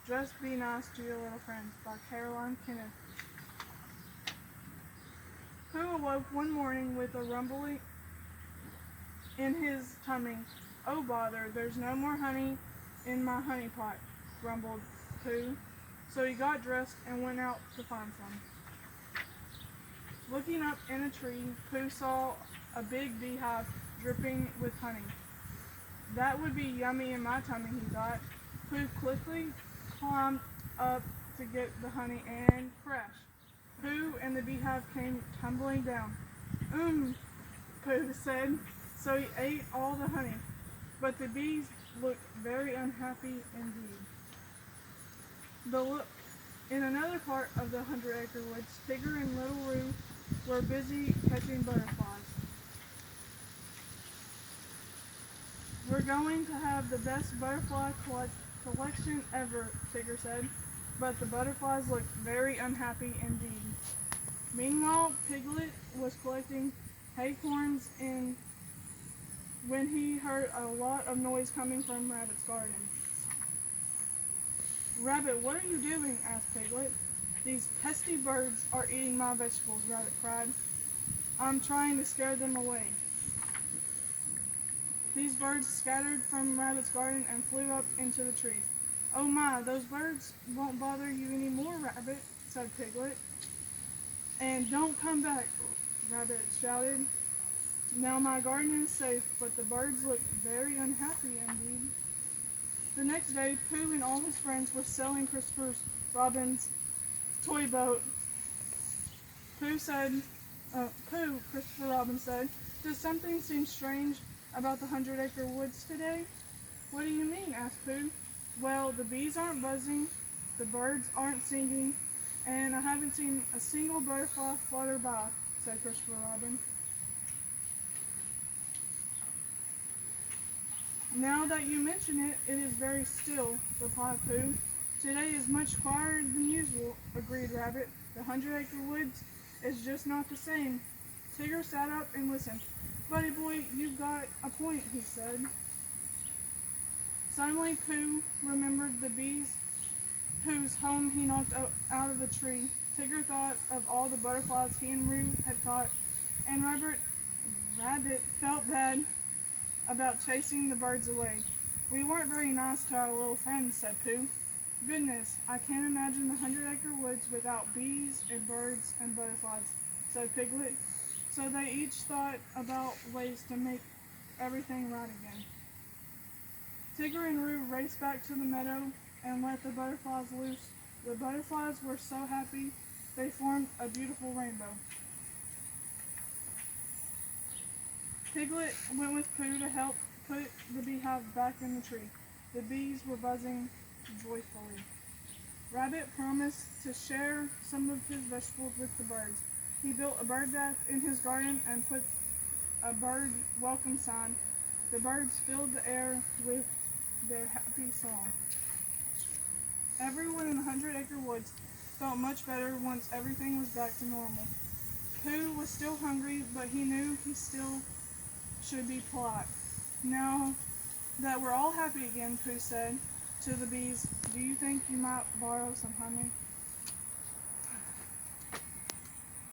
Just Be Nice to Your Little Friends by Caroline Kenneth. Pooh awoke one morning with a rumbling in his tummy. Oh bother, there's no more honey in my honey pot, grumbled Pooh. So he got dressed and went out to find some. Looking up in a tree, Pooh saw a big beehive dripping with honey. That would be yummy in my tummy, he thought. Pooh quickly climbed up to get the honey and crash. Pooh and the beehive came tumbling down. Pooh said, so he ate all the honey. But the bees looked very unhappy indeed. In another part of the 100-acre woods, Tigger and Little Roo were busy catching butterflies. We're going to have the best butterfly collection ever, Tigger said, but the butterflies looked very unhappy indeed. Meanwhile, Piglet was collecting acorns when he heard a lot of noise coming from Rabbit's garden. Rabbit, what are you doing? Asked Piglet. These pesky birds are eating my vegetables, Rabbit cried. I'm trying to scare them away. These birds scattered from Rabbit's garden and flew up into the trees. Oh my, those birds won't bother you anymore, Rabbit, said Piglet. And don't come back, Rabbit shouted. Now my garden is safe, but the birds look very unhappy indeed. The next day, Pooh and all his friends were sailing Christopher Robin's toy boat. Christopher Robin said, does something seem strange about the 100-acre woods today? What do you mean? Asked Pooh. Well, the bees aren't buzzing, the birds aren't singing, and I haven't seen a single butterfly flutter by, said Christopher Robin. Now that you mention it, it is very still, replied Pooh. Today is much quieter than usual, agreed Rabbit. The 100-acre woods is just not the same. Tigger sat up and listened. Buddy boy, you've got a point, he said. Suddenly Pooh remembered the bees whose home he knocked out of the tree. Tigger thought of all the butterflies he and Roo had caught, and Rabbit felt bad about chasing the birds away. We weren't very nice to our little friends, said Pooh. Goodness, I can't imagine the 100-acre woods without bees and birds and butterflies, said Piglet. So they each thought about ways to make everything right again. Tigger and Roo raced back to the meadow and let the butterflies loose. The butterflies were so happy they formed a beautiful rainbow. Piglet went with Pooh to help put the beehive back in the tree. The bees were buzzing joyfully. Rabbit promised to share some of his vegetables with the birds. He built a bird bath in his garden and put a bird welcome sign. The birds filled the air with their happy song. Everyone in the 100-acre woods felt much better once everything was back to normal. Pooh was still hungry, but he knew he still should be polite. Now that we're all happy again, Pooh said to the bees, do you think you might borrow some honey?